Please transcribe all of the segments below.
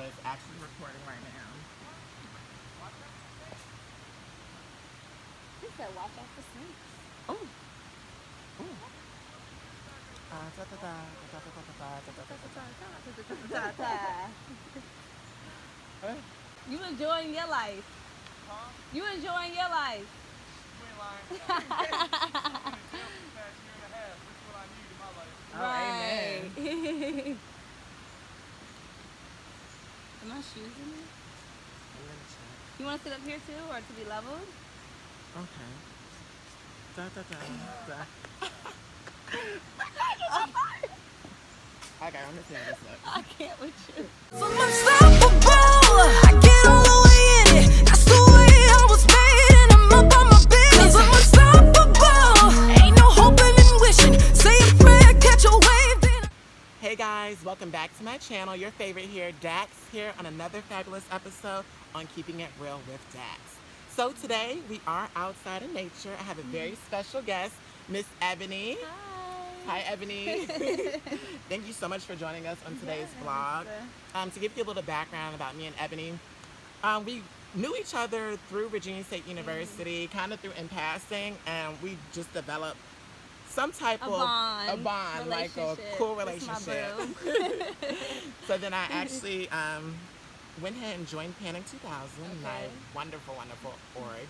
but it's actually recording right now. He said, watch out for snakes. Oh. Ooh. You enjoying your life? Huh? You enjoying your life? You ain't lying. I've been in jail for the past year and a half. Which is what I need in my life. Oh, amen. Right. Are my shoes in there? I'm gonna check. You want to sit up here too, or to be leveled? Okay. Da, da, da, da. Okay, I'm gonna take this up. I can't with you. I'm unstoppable. I get all the way in it. That's the way I was made, and I'm up on my business. I'm unstoppable. Ain't no hoping and wishing. Say a prayer, catch a wave. Then Hey guys, welcome back to my channel. Your favorite here, Dax, here on another fabulous episode on Keeping It Real with Dax. So today we are outside in nature. I have a very special guest, Miss Ebony. Hi, Ebony. Thank you so much for joining us on today's vlog. To give you a little background about me and Ebony, we knew each other through Virginia State University, kind of through in passing, and we just developed some type of a bond, like a cool relationship. So then I actually went ahead and joined Panic 2000, my wonderful, wonderful org,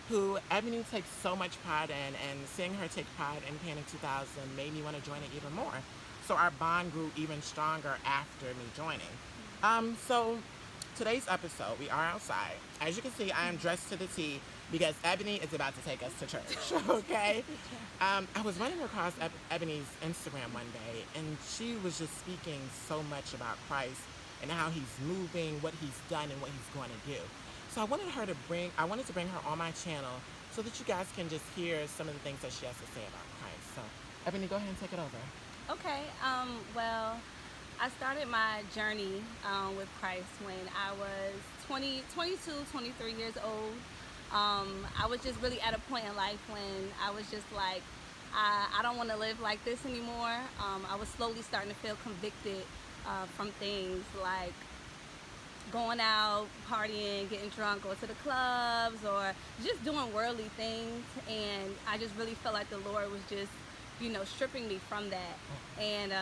who Ebony takes so much pride in, and seeing her take pride in Panic 2000 made me want to join it even more. So our bond grew even stronger after me joining. So today's episode, we are outside. As you can see, I am dressed to the T because Ebony is about to take us to church, okay? I was running across Ebony's Instagram one day, and she was just speaking so much about Christ and how he's moving, what he's done, and what he's going to do. So I wanted to bring her on my channel so that you guys can just hear some of the things that she has to say about Christ. So, Ebony, go ahead and take it over. Okay. Well, I started my journey with Christ when I was 22, 23 years old. I was just really at a point in life when I was just like, I don't want to live like this anymore. I was slowly starting to feel convicted from things like going out, partying, getting drunk, going to the clubs, or just doing worldly things. And I just really felt like the Lord was just, stripping me from that. And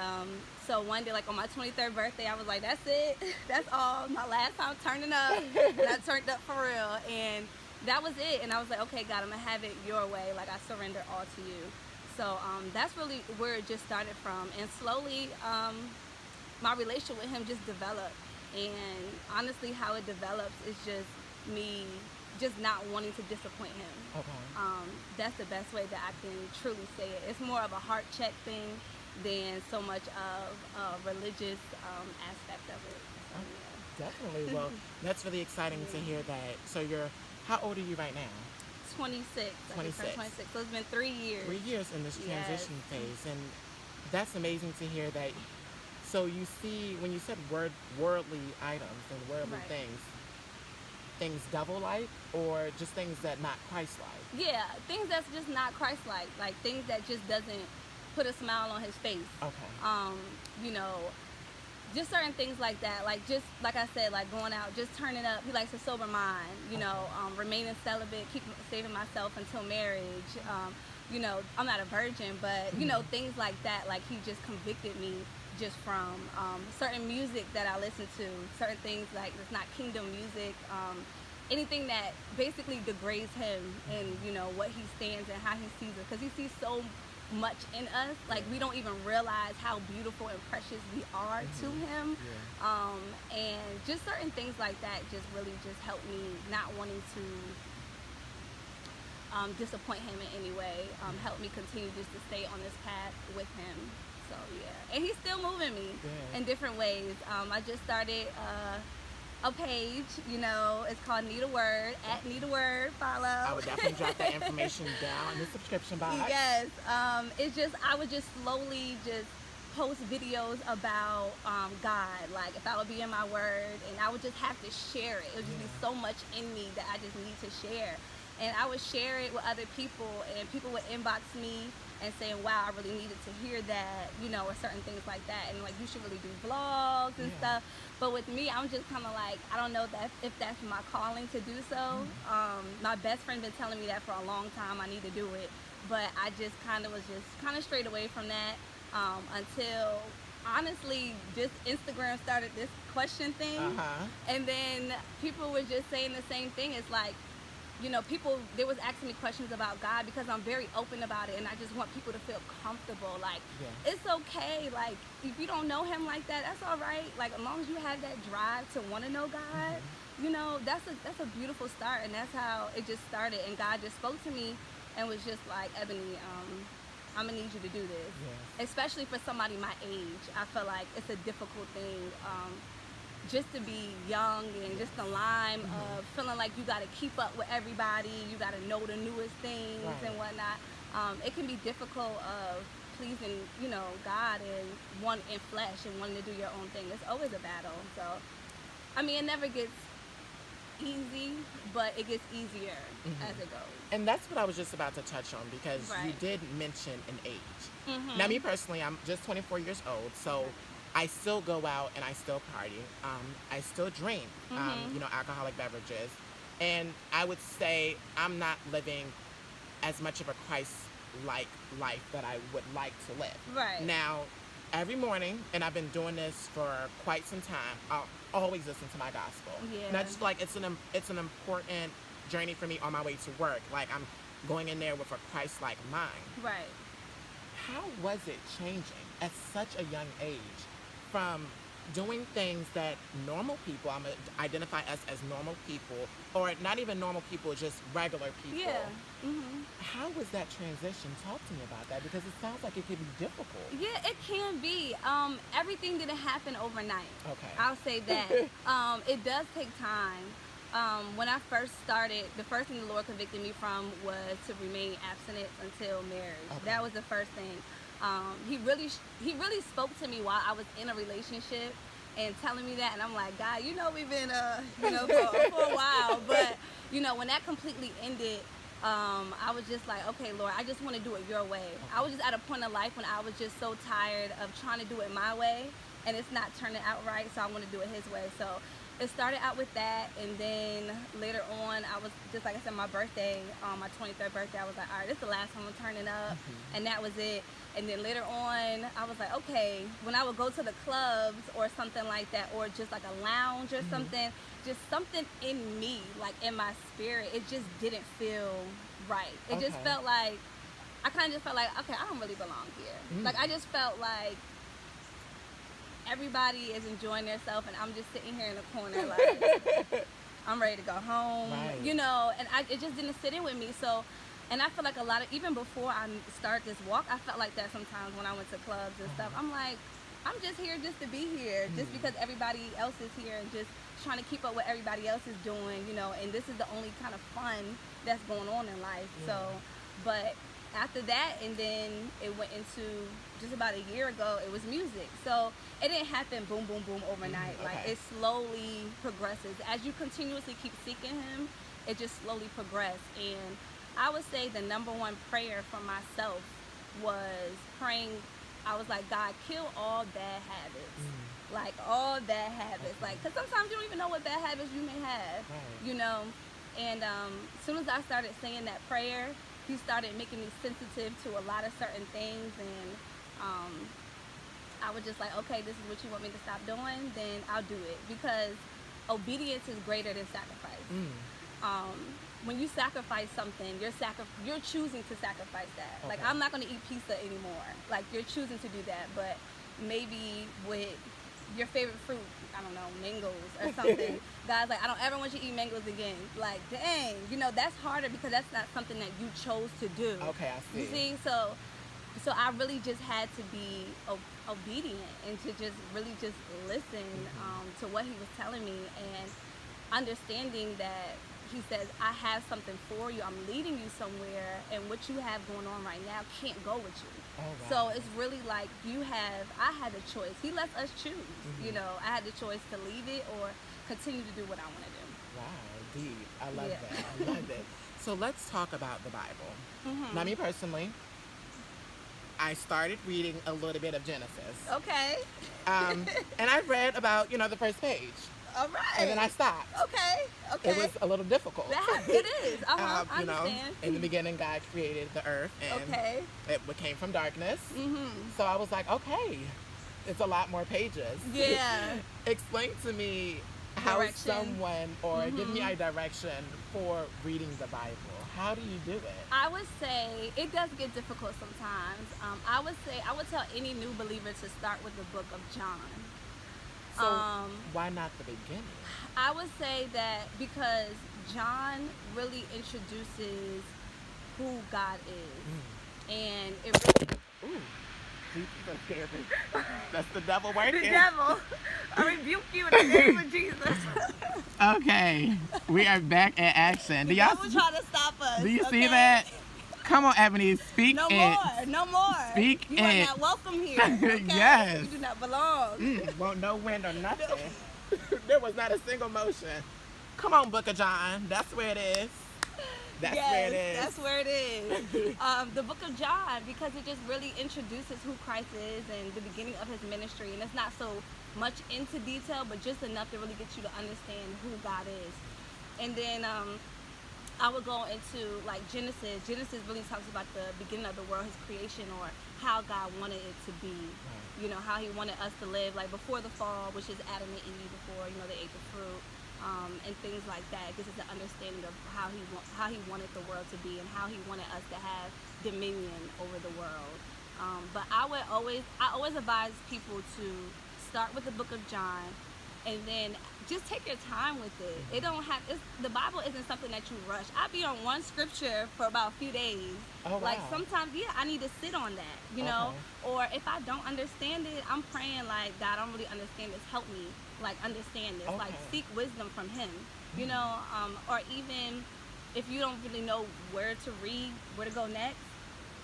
so one day, like on my 23rd birthday, I was like, that's it. That's all. My last time turning up. And I turned up for real. And that was it. And I was like, okay, God, I'm going to have it your way. Like, I surrender all to you. So that's really where it just started from. And slowly, my relationship with him just developed. And honestly, how it develops is just me just not wanting to disappoint him. Okay. That's the best way that I can truly say it. It's more of a heart check thing than so much of a religious aspect of it. So, yeah. Definitely. Well, that's really exciting to hear that. So how old are you right now? 26. 26. 26. So it's been 3 years. 3 years in this transition phase. And that's amazing to hear that. So you see, when you said worldly items and worldly things devil-like, or just things that not Christ-like? Yeah, things that's just not Christ-like, like things that just doesn't put a smile on his face. Okay. Just certain things like that, like just like I said, like going out, just turning up. He likes a sober mind, remaining celibate, saving myself until marriage. I'm not a virgin, but things like that. Like he just convicted me just from certain music that I listen to, certain things like it's not kingdom music, anything that basically degrades him and what he stands and how he sees it, because he sees so much in us, like we don't even realize how beautiful and precious we are to him. And just certain things like that just really just helped me not wanting to disappoint him in any way, helped me continue just to stay on this path with him. So yeah, and he's still moving me in different ways. I just started a page, it's called Need a Word, at Need a Word, follow. I would definitely drop that information down in the subscription box. Yes, it's just, I would just slowly just post videos about God, like if I would be in my word, and I would just have to share it. It would just be so much in me that I just need to share. And I would share it with other people, and people would inbox me and saying, wow, I really needed to hear that, you know, or certain things like that. And like, you should really do vlogs and stuff. But with me, I'm just kind of like, I don't know if that's my calling to do so. My best friend been telling me that for a long time, I need to do it. But I just kind of was strayed away from that until, honestly, just Instagram started this question thing. And then people were just saying the same thing. It's like, you know, they was asking me questions about God because I'm very open about it, and I just want people to feel comfortable. Like, it's okay. Like, if you don't know him like that, that's all right. Like, as long as you have that drive to want to know God, you know, that's a beautiful start. And that's how it just started. And God just spoke to me and was just like, Ebony, I'm gonna need you to do this. Especially for somebody my age. I feel like it's a difficult thing. Just to be young and just the lime of feeling like you got to keep up with everybody, you got to know the newest things and whatnot. It can be difficult of pleasing, you know, God and wanting in flesh and wanting to do your own thing. It's always a battle. So, I mean, it never gets easy, but it gets easier as it goes. And that's what I was just about to touch on, because you did mention an age. Now, me personally, I'm just 24 years old, so I still go out and I still party. I still drink, you know, alcoholic beverages. And I would say I'm not living as much of a Christ-like life that I would like to live. Now, every morning, and I've been doing this for quite some time, I'll always listen to my gospel. And I just feel like it's an important journey for me on my way to work. Like, I'm going in there with a Christ-like mind. How was it changing at such a young age from doing things that normal people, I'm going to identify us as normal people, or not even normal people, just regular people. How was that transition? Talk to me about that, because it sounds like it could be difficult. Yeah, it can be. Everything didn't happen overnight. Okay. I'll say that. It does take time. When I first started, the first thing the Lord convicted me from was to remain abstinent until marriage. That was the first thing. He really spoke to me while I was in a relationship and telling me that, and I'm like, God, you know, we've been you know, for a while, but you know, when that completely ended, I was just like, okay, Lord, I just want to do it your way. I was just at a point in life when I was just so tired of trying to do it my way, and it's not turning out right, so I want to do it his way. So it started out with that, and then later on, I was just, like I said, my birthday, my 23rd birthday, I was like, all right, this is the last time I'm turning up, and that was it. And then later on, I was like, okay, when I would go to the clubs or something like that, or just like a lounge or something, just something in me, like in my spirit, it just didn't feel right. It just felt like, I kind of just felt like, okay, I don't really belong here. Like, I just felt like everybody is enjoying themselves, and I'm just sitting here in the corner like, I'm ready to go home, you know, and it just didn't sit in with me. So, and I feel like a lot of, even before I started this walk, I felt like that sometimes when I went to clubs and stuff. I'm like, I'm just here just to be here, just because everybody else is here, and just trying to keep up what everybody else is doing, you know, and this is the only kind of fun that's going on in life. So, but after that, and then it went into just about a year ago, it was music. So it didn't happen boom, boom, boom overnight. Like, it slowly progresses. As you continuously keep seeking him, it just slowly progressed. And I would say the number one prayer for myself was praying. I was like, God, kill all bad habits. Like, all bad habits. Like, because sometimes you don't even know what bad habits you may have, you know. And as soon as I started saying that prayer, he started making me sensitive to a lot of certain things. And I was just like, okay, this is what you want me to stop doing, then I'll do it. Because obedience is greater than sacrifice. When you sacrifice something, you're choosing to sacrifice that. Like, I'm not going to eat pizza anymore. Like, you're choosing to do that. But maybe with your favorite fruit, I don't know, mangoes or something, God's like, I don't ever want you to eat mangoes again. Like, dang, you know, that's harder because that's not something that you chose to do. Okay, I see. You see? So I really just had to be obedient and to just really just listen to what he was telling me, and understanding that he says, I have something for you. I'm leading you somewhere, and what you have going on right now can't go with you. So it's really like I had a choice. He lets us choose. You know, I had the choice to leave it or continue to do what I want to do. Wow, deep. I love that. I love it. So let's talk about the Bible. Now, me personally, I started reading a little bit of Genesis. Okay. And I read about, the first page. All right. And then I stopped. Okay. It was a little difficult. It is. I You know, understand. in the beginning, God created the earth, and Okay. it came from darkness. Mhm. So I was like, okay, it's a lot more pages. Yeah. Explain to me how Direction. someone, or give me a direction for reading the Bible. How do you do it? I would say it does get difficult sometimes. I would tell any new believer to start with the book of John. So why not the beginning? I would say that because John really introduces who God is. And it really... Ooh, Jesus, that scared me. That's the devil working. The devil. I rebuke you in the name of Jesus. Okay, we are back at action. The devil trying to stop us. Do you see that? Come on, Ebony, speak No it. more. No more. Speak you it. are not welcome here. Okay? Yes. You do not belong. Won't no wind or nothing. There was not a single motion. Come on, Book of John. That's where it is. That's where it is. That's where it is. The book of John, because it just really introduces who Christ is and the beginning of his ministry. And it's not so much into detail, but just enough to really get you to understand who God is. And then I would go into like Genesis. Genesis really talks about the beginning of the world, his creation, or how God wanted it to be. You know, how he wanted us to live, like before the fall, which is Adam and Eve, before, they ate the fruit. And things like that. This is an understanding of how he wanted the world to be and how he wanted us to have dominion over the world. But I always advise people to start with the book of John, and then just take your time with it. The Bible isn't something that you rush. I'll be on one scripture for about a few days. Oh, wow. Like sometimes, I need to sit on that, know. Or if I don't understand it, I'm praying like, God, I don't really understand this. Help me, like, understand this. Like, seek wisdom from Him, Or even if you don't really know where to read, where to go next,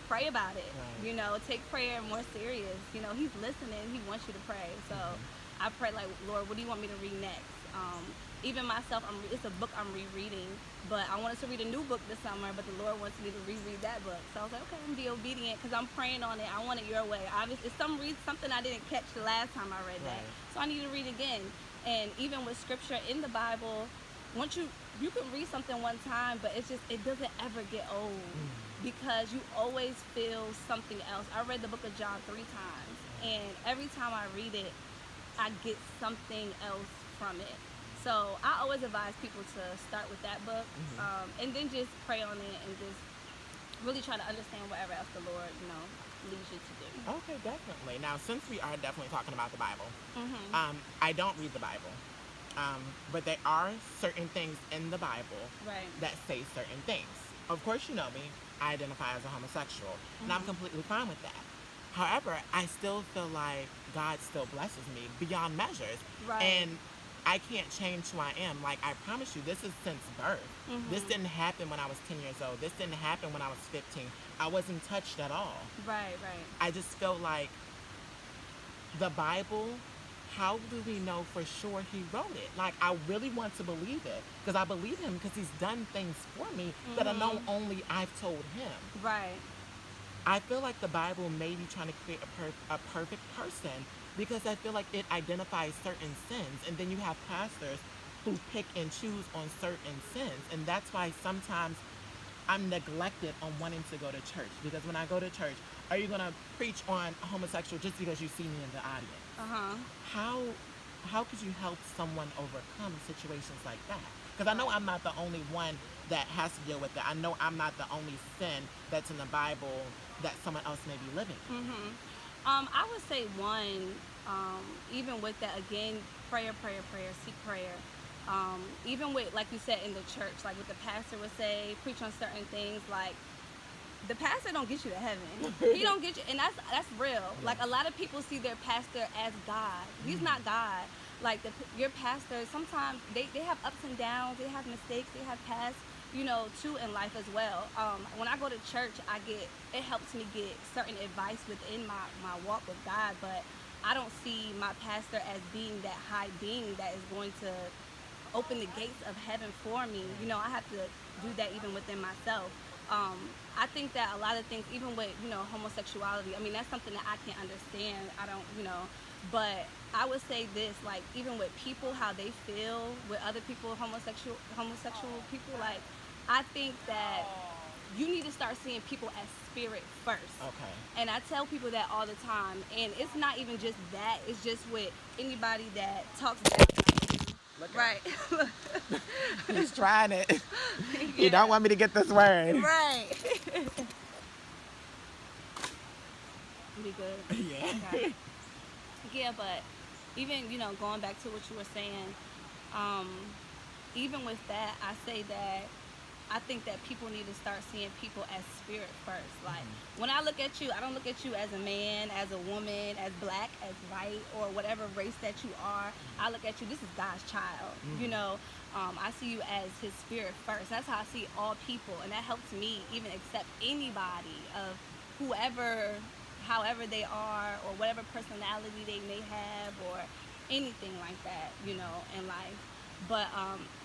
pray about it. Take prayer more serious. He's listening. He wants you to pray. So I pray like, Lord, what do you want me to read next? Even myself, it's a book I'm rereading, but I wanted to read a new book this summer, but the Lord wants me to reread that book. So I was like, okay, I'm going to be obedient because I'm praying on it. I want it your way. Obviously, it's something I didn't catch the last time I read that. So I need to read again. And even with scripture in the Bible, once you can read something one time, but it doesn't ever get old because you always feel something else. I read the book of John 3 times, and every time I read it, I get something else from it. So I always advise people to start with that book, and then just pray on it and just really try to understand whatever else the Lord, leads you to do. Okay, definitely. Now, since we are definitely talking about the Bible, I don't read the Bible, but there are certain things in the Bible that say certain things. Of course, you know me. I identify as a homosexual, and I'm completely fine with that. However, I still feel like God still blesses me beyond measures. And I can't change who I am. Like, I promise you, this is since birth. This didn't happen when I was 10 years old. This didn't happen when I was 15. I wasn't touched at all. Right. I just feel like the Bible, how do we know for sure he wrote it? Like, I really want to believe it because I believe him because he's done things for me that I know only I've told him. Right. I feel like the Bible may be trying to create a perfect person because I feel like it identifies certain sins, and then you have pastors who pick and choose on certain sins, and that's why sometimes I'm neglected on wanting to go to church, because when I go to church, are you going to preach on homosexual just because you see me in the audience? How could you help someone overcome situations like that? Because I know I'm not the only one that has to deal with it. I know I'm not the only sin that's in the Bible that someone else may be living. I would say even with that, again, prayer, seek prayer. Even with, like you said, in the church, like what the pastor would say, preach on certain things, like the pastor don't get you to heaven. He don't get you, and that's real. Like, a lot of people see their pastor as God. He's not God. Like, your pastor, sometimes they have ups and downs, they have mistakes, they have past, too, in life as well. When I go to church, it helps me get certain advice within my walk with God, but I don't see my pastor as being that high being that is going to open the gates of heaven for me. I have to do that even within myself. I think that a lot of things, even with, homosexuality, I mean, that's something that I can't understand. I don't, but I would say this, like, even with people, how they feel with other people, homosexual people, like, I think that you need to start seeing people as spirit first. Okay. And I tell people that all the time. And it's not even just that. It's just with anybody that talks down about you. Look at Right. He's trying it. Yeah. You don't want me to get this word. Right. Be good. Yeah. Okay. Yeah, but even, going back to what you were saying, even with that, I say that I think that people need to start seeing people as spirit first. Like, when I look at you, I don't look at you as a man, as a woman, as black, as white, or whatever race that you are. I look at you, this is God's child, I see you as his spirit first. That's how I see all people, and that helps me even accept anybody of whoever, however they are, or whatever personality they may have, or anything like that, in life. But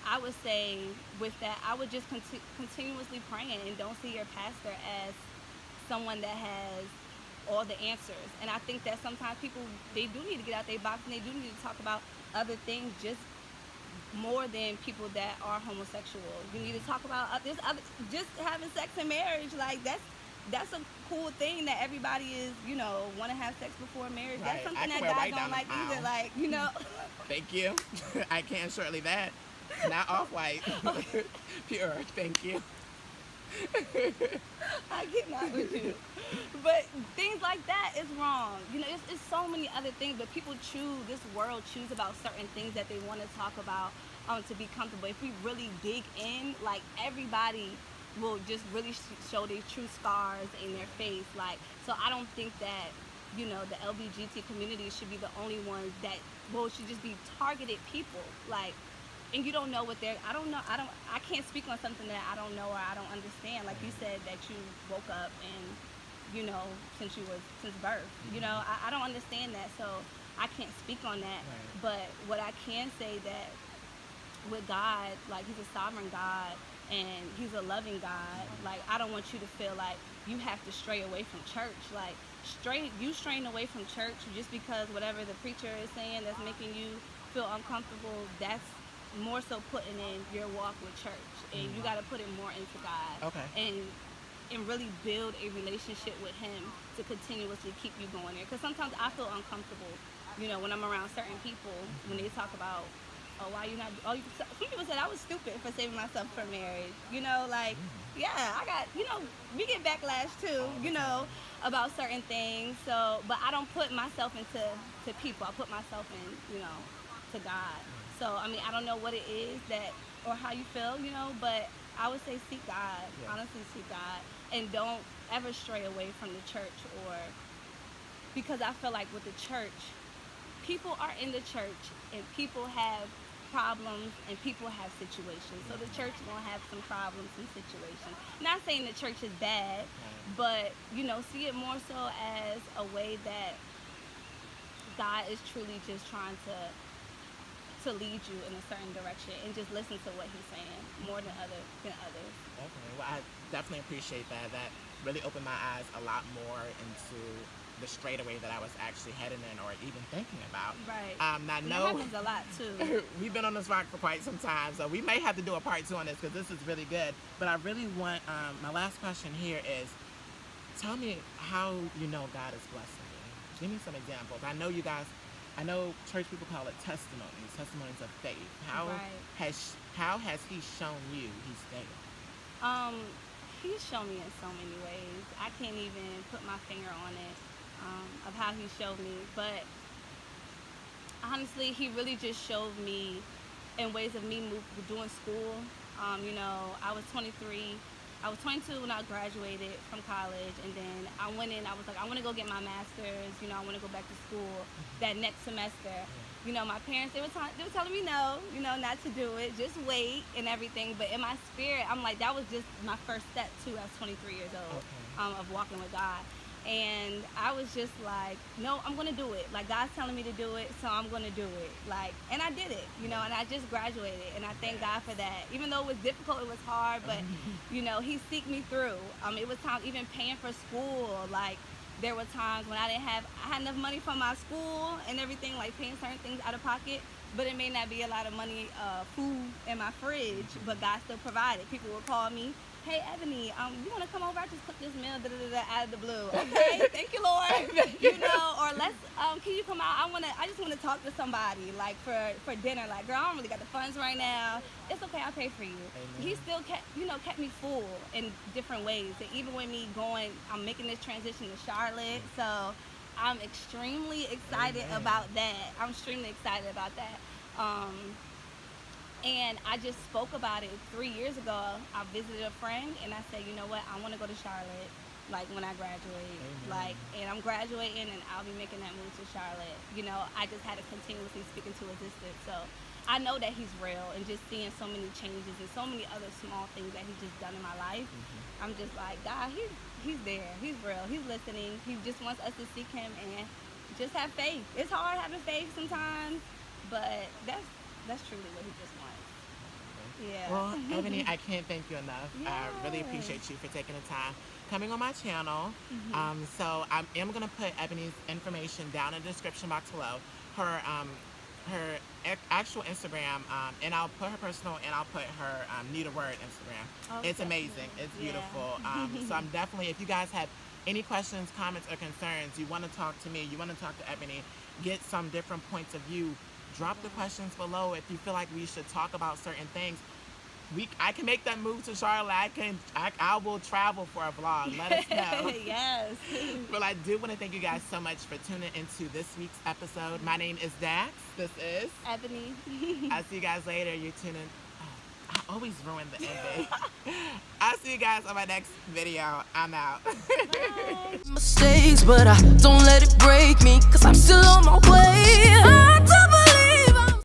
I would say with that, I would just continuously praying, and don't see your pastor as someone that has all the answers. And I think that sometimes people, they do need to get out their box, and they do need to talk about other things, just more than people that are homosexual. You need to talk about just having sex in marriage. Like, that's a cool thing that everybody is, want to have sex before marriage. Right. That's something that wear God white don't down the like aisle. either. Like, Thank you. I can surely that. Not off-white. Pure. Thank you. I get mad with you. But things like that is wrong. It's so many other things, but people this world choose about certain things that they want to talk about to be comfortable. If we really dig in, like, everybody will just really show their true scars in their face. Like, so I don't think that, the LGBT community should be the only ones that, should just be targeted people. Like, and you don't know what they're, I can't speak on something that I don't know or I don't understand. Like you said, that you woke up and, since birth, I don't understand that, so I can't speak on that. Right. But what I can say that with God, like, he's a sovereign God, and he's a loving God. Like, I don't want you to feel like you have to stray away from church. Like, straying away from church just because whatever the preacher is saying that's making you feel uncomfortable, that's more so putting in your walk with church. And you got to put it more into God. Okay. And really build a relationship with him to continuously keep you going there. Because sometimes I feel uncomfortable, when I'm around certain people, when they talk about, why you not? Some people said I was stupid for saving myself for marriage. Like, yeah, I got, we get backlash too, about certain things. So, but I don't put myself into people. I put myself in, to God. So, I mean, I don't know what it is that, or how you feel, but I would say seek God. Yeah. Honestly, seek God, and don't ever stray away from the church, because I feel like with the church, people are in the church and people have problems and people have situations. So the church is going to have some problems and situations. Not saying the church is bad, but, see it more so as a way that God is truly just trying to lead you in a certain direction, and just listen to what he's saying more than others. Okay. Well, I definitely appreciate that. That really opened my eyes a lot more into the straightaway that I was actually heading in or even thinking about. Right. I And that know happens a lot too. we've been on this rock for quite some time, so we may have to do a part 2 on this because this is really good. But I really want, my last question here is, tell me how God is blessing you. Give me some examples. I know church people call it testimonies of faith. How Right. how has he shown you he's there? He's shown me in so many ways. I can't even put my finger on it, of how he showed me. But honestly, he really just showed me in ways of me doing school. I was 23. I was 22 when I graduated from college, and then I went in. I was like, I want to go get my master's. I want to go back to school that next semester. My parents, they were telling me no, not to do it, just wait and everything. But in my spirit, I'm like, that was just my first step too. I was 23 years old, of walking with God. And I was just like, no, I'm gonna do it. Like, God's telling me to do it, so I'm gonna do it. Like, and I did it, you know, and I just graduated, and I thank God for that. Even though it was difficult, it was hard, but, you know, He seeked me through. It was times even paying for school. Like, there were times when I had enough money from my school and everything, like paying certain things out of pocket, but it may not be a lot of money, food in my fridge, but God still provided. People would call me, hey, Ebony, you want to come over? I just cooked this meal out of the blue. Okay, thank you, Lord. You know, or can you come out? I just want to talk to somebody, like for dinner. Like, girl, I don't really got the funds right now. It's okay, I'll pay for you. Amen. He still kept me full in different ways. And even with me I'm making this transition to Charlotte, so I'm extremely excited about that. I'm extremely excited about that. And I just spoke about it 3 years ago. I visited a friend and I said, you know what, I want to go to Charlotte, like when I graduate. Like, and I'm graduating and I'll be making that move to Charlotte. You know, I just had to continuously speak into existence. So I know that He's real, and just seeing so many changes and so many other small things that He's just done in my life, I'm just like, God, He's there. He's real. He's listening. He just wants us to seek Him and just have faith. It's hard having faith sometimes, but that's truly what He just wants. Yeah. Well, Ebony, I can't thank you enough. I really appreciate you for taking the time coming on my channel. So I am going to put Ebony's information down in the description box below. Her actual Instagram, and I'll put her personal, and I'll put her Need a Word Instagram. It's amazing. It's beautiful. So I'm definitely, if you guys have any questions, comments, or concerns, you want to talk to me, you want to talk to Ebony, get some different points of view, drop the questions below. If you feel like we should talk about certain things, I can make that move to Charlotte. I will travel for a vlog. Let us know. Yes. Well, I do want to thank you guys so much for tuning into this week's episode. My name is Dax. This is Ebony. I'll see you guys later. You're tuning. Oh, I always ruin the ending. I'll see you guys on my next video. I'm out. Bye. Mistakes, but I don't let it break me, 'cause I'm still on my way.